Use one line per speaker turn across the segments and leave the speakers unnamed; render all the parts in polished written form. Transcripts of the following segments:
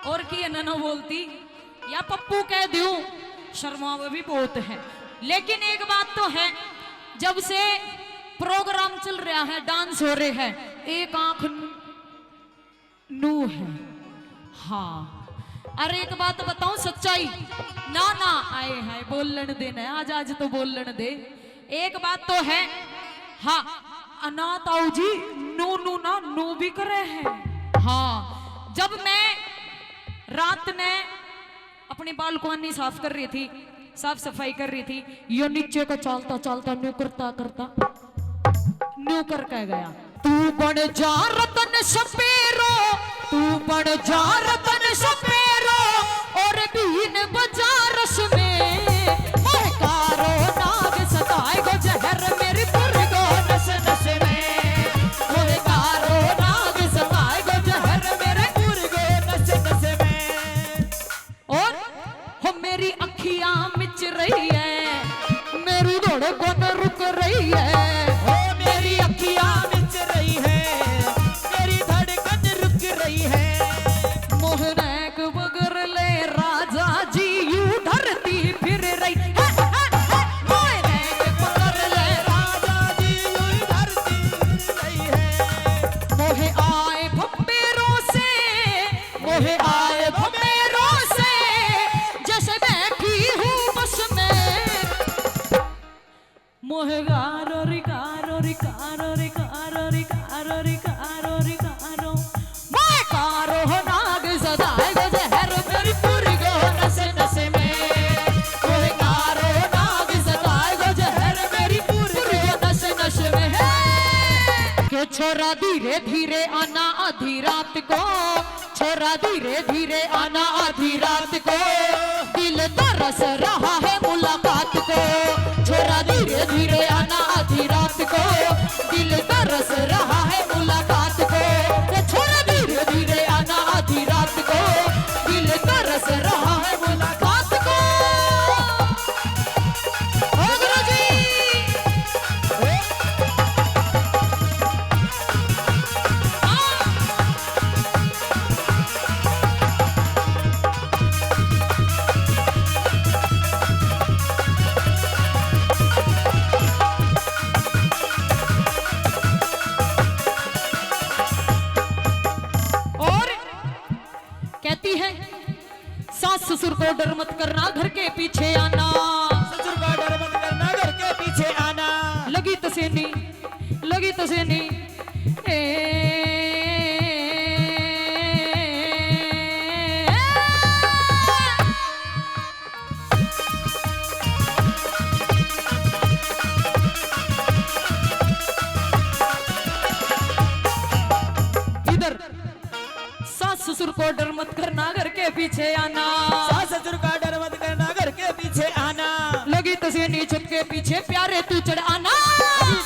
और की ननो बोलती या पप्पू कह दूं, शर्मा भी बहुत है। लेकिन एक बात तो है, जब से प्रोग्राम चल रहा है, डांस हो रहे हैं, एक आंख नू है। हाँ, अरे एक बात बताऊं सच्चाई, ना ना आए हाय बोलन देना, आज आज तो बोलन दे। एक बात तो है, हाँ अनाथ आओ जी नू नू ना नू भी करे हैं। हाँ, जब मैं रात में अपनी बालकनी साफ कर रही थी, साफ सफाई कर रही थी, यो नीचे को चलता चलता न्यू करता करता न्यू कर कह गया, तू बन जा रतन सपेरो, तू बन जा रतन सपेरो, और बीन बाजारस में महकारो नाग सताए गो जहर मेरी पुरगो नस नस में, महकारो नाग सताए गो जहर मेरे पुरगो नस नस में। और हो मेरी अखियां मिच रही है, मेरी धड़कन रुक रही है,
मेरी अखियां मिच रही है, मेरी धड़कन रुक रही है।
मोहनैक बगर ले राजा जी यू धरती फिर रही है, मोहनैक बगर ले
राजा जी यूं धरती फिर रही है।
मोहे आए भम्बेरों से, मोहे आए भम्बेरों से, जैसे बैठी हूँ बस में, मोहे गारो रिकारो रिकारो रिकारो रिकारो रिकारो रिकारो, मैं कारो हो नाग सदाए गो जहर मेरी पूरी गो नस नस में, मोहे कारो नाग सदाए गो जहर मेरी पूरी गो नस नस में है। के छोरा धीरे धीरे आना आधी रात को, छोरा धीरे धीरे आना आधी रात को, दिल तरस रहा है मुलाकात को, छोरा धीरे धीरे आना आधी रात को, दिल तरस रहा है मुलाकात को, ये छोरा धीरे धीरे आना आधी रात को, दिल तरस रहा है मुलाकात को। ओ गुरुजी, और कहती है सास ससुर को डर मत करना, घर के पीछे आना,
ससुर का डर मत करना, घर के पीछे आना।
लगी तसेनी, लगी तसेनी इधर सास ससुर को डर मत करना, घर के पीछे आना,
सास ससुर का डर मत करना, घर के पीछे आना।
लगी तसेनी छत के पीछे प्यारे तू चढ़ आना,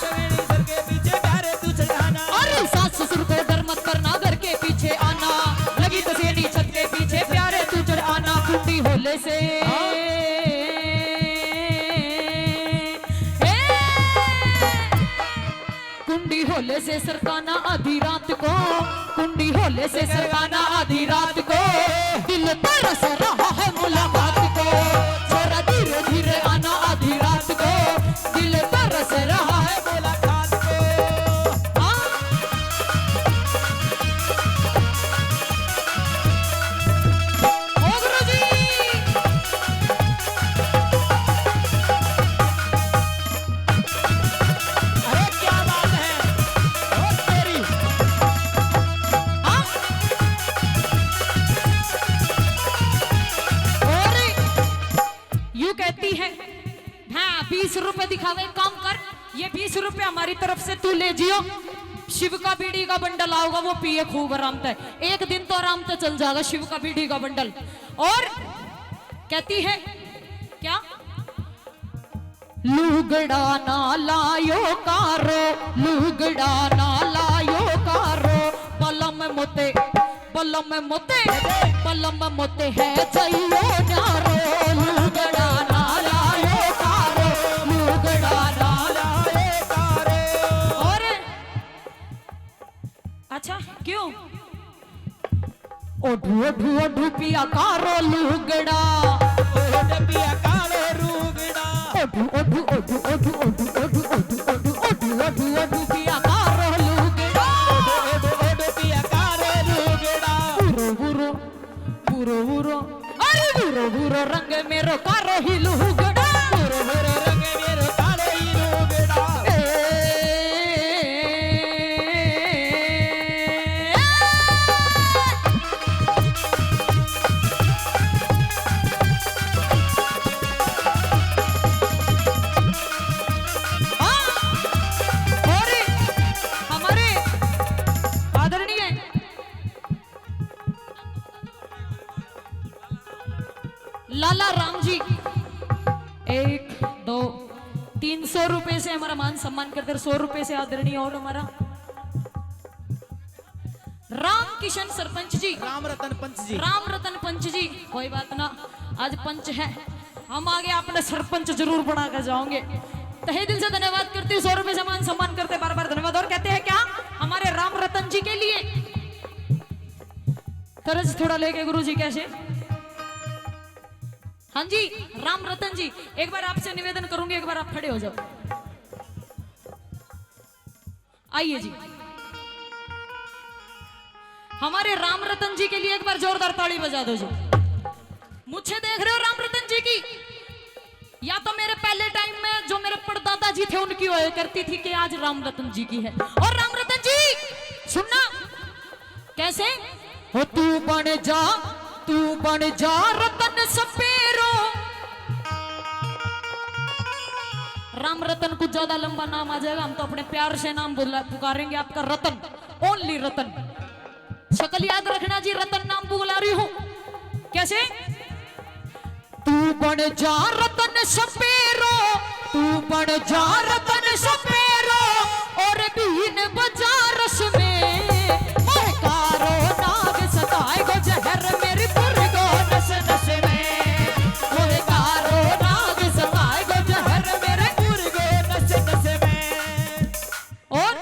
सवेरे सर के पीछे प्यारे तू चढ़ाना।
अरे सास ससुर को डर मत करना, घर के पीछे आना, लगी तसेनी छत के पीछे प्यारे तू चढ़ आना, कुंडी होले से कुंडी होले से सरकाना आधी रात को, कुंडी होले से सरकाना आधी रात को, दिल तरस रहा है मुलाकात को, छोरा धीरे धीरे आना आधी रात को, दिल तरस रहा है
मुलाकात को।
हाँ? ओ गुरुजी,
अरे क्या बात है, ओ तेरी।
हाँ? और यू कहती है, हाँ 20 रुपए दिखावे, काम कर, ये 20 रुपए हमारी तरफ से तू ले जियो, शिव का बीड़ी का बंडल आओगा वो पिए खूब आराम से, एक दिन तो आराम से चल जाएगा शिव का बीड़ी का बंडल। और कहती है क्या, लुगड़ा ना लायो कारो, लुगड़ा ना लायो कारो, बलम मोते बलम मोते बलम मोते है चाहिए नारो, लुगड़ा ना लायो कारो, लुगड़ा ना
लाए तारे।
और अच्छा क्यों ओढ़ू ओढ़ू ओढ़ू पिया कारो लुगड़ा
ओ डबिया कालो रूगड़ा
ओढ़ू ओढ़ू ओढ़ू ओढ़ू ओढ़ू ओढ़ू ओढ़ू ओढ़ू ओढ़ू ओढ़ू ओढ़ू पिया कारो लुगड़ा
ओ डबिया कालो रूगड़ा
बुरो बुरो बुरो बुरो अरे बुरो बुरो रंग मेरो कारो ही लुगड़ा
बुरो बुरो रंग मेरो कालो ही रूगड़ा
हमारे आदरणीय लाला राम जी 1 2 300 रुपए से हमारा मान सम्मान करते 100 रुपए से आदरणीय और हमारा राम किशन सरपंच जी
राम रतन पंच जी
राम रतन पंच जी कोई बात ना आज पंच है हम आगे अपने सरपंच जरूर बनाकर जाओगे तहे दिल से धन्यवाद करते 100 रुपए से मान सम्मान करते बार बार धन्यवाद और कहते हैं क्या हमारे राम रतन जी के लिए तरस थोड़ा लेके गुरु जी कैसे हाँ जी राम रतन जी एक बार आपसे निवेदन करूंगी एक बार आप खड़े हो जाओ आइए जी हमारे राम रतन जी के लिए एक बार जोरदार ताली बजा दो जी मुझे देख रहे हो राम रतन जी की या तो मेरे पहले टाइम में जो मेरे परदादा जी थे उनकी हुआ करती थी कि आज राम रतन जी की है और राम रतन जी सुनना कैसे हो तू बन जा रतन सपेरो राम रतन कुछ ज्यादा लंबा नाम आ जाएगा हम तो अपने प्यार से नाम पुकारेंगे आपका रतन ओनली रतन शकल याद रखना जी रतन नाम बुला रही हूं कैसे तू बन जा रतन सपेरो तू बन जा रतन सपेरो और बीन बाजारस में महकारो नाग सताए गो जहर मेरी पुरगो नस नस में महकारो नाग सताए गो जहर मेरे
पुरगो नस नस में
और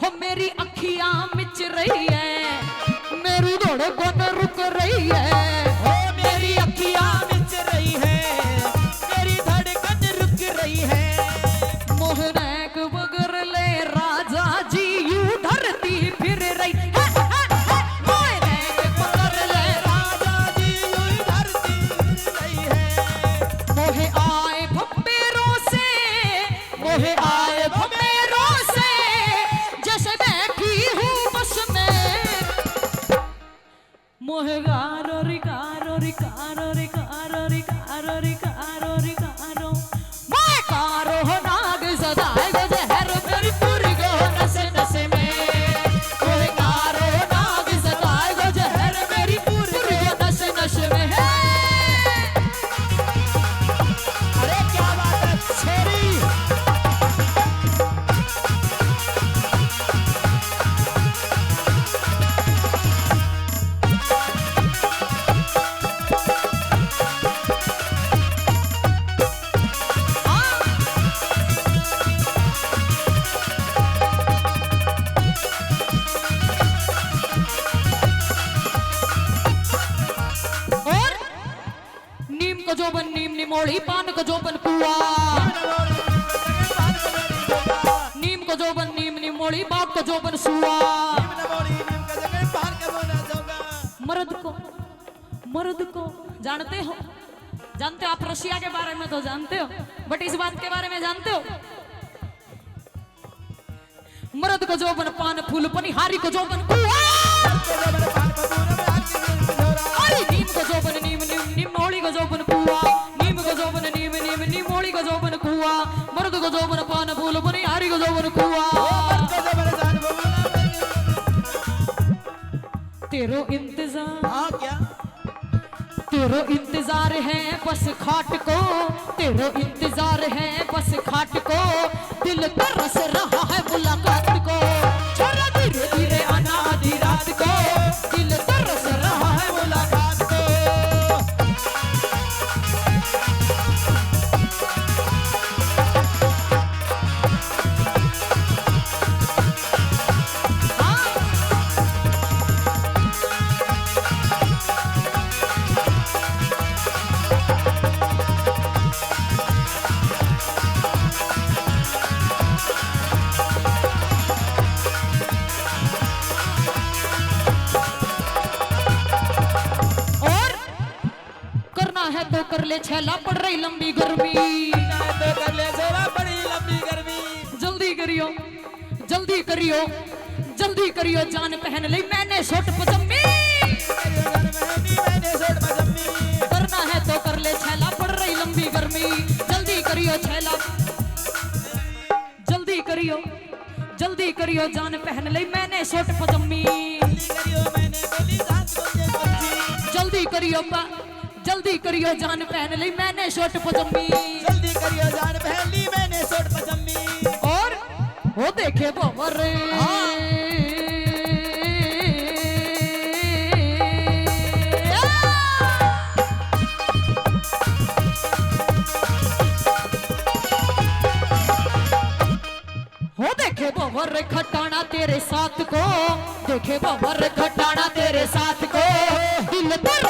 हो मेरी अखियां मिच रही है मेरी धड़कन रुक रही है
ओ मेरी अखियां मिच रही है मेरी धड़कन रुक रही है
मोहनैक बगर ले राजा जी यूं धरती फिर रही मोहनैक बगर ले
राजा जी यूं धरती फिर रही है
मोहे आए भपेरों से मोहे आए भपेरों से जैसे बैठी हूँ बस में मोहे गारो रिकारो रिकारो रिकारो रिकारो रिकारो रिकारो मैं कारो हो नाग सदाए गो जहर मेरी पूरी गो नस नस में मोहे कारो नाग सदाए गो जहर मेरी पूरी गो नस नस में है
अरे क्या बात है छोरी
और नीम को जोबन नीम निमोड़ी पान को जोबन कुआ नीम को जोबन नीम निमोड़ी बाप को जोबन सुआ मर्द को जानते हो आप रशिया के बारे में तो जानते हो बट इस बात के बारे में जानते हो मर्द को जोबन पान फूल पनिहारी को जोबन कुआ अरे नीम को जोबन नीम नीम निमोड़ी को जोबन कुआ नीम को जोबन नीम नीम निमोड़ी को जोबन कुआ मर्द को जोबन पान फूल पनिहारी को जोबन कुआ तेरो इंतजार
क्या
तेरो इंतजार है बस खाट को तेरो इंतजार है बस खाट को दिल तरस रहा है मुलाकात को छोरा धीरे धीरे आना आधी रात को दिल तरस रहा है मुलाकात को हाँ। तो कर ले छैला पड़ रही लंबी गर्मी।
चाहे तो कर ले छोरा बड़ी लंबी गर्मी।
जल्दी करियो जल्दी करियो जल्दी करियो जान पहन ली मैंने शोट पजम्मी।
मैंने शोट पजम्मी।
करना है तो कर ले छैला पड़ रही लंबी गर्मी। जल्दी करियो छैला जल्दी करियो जान पहन ली मैंने शोट पजम्मी। जल्दी करियो जान पहन ली मैंने शोट पजम्मी।
जल्दी करियो जान पहन ली मैंने शोट पजम्मी।
और वो देखे बाबर देखे बाबर खटाना तेरे साथ को। देखे बाबर खटाना तेरे साथ को। दिल पर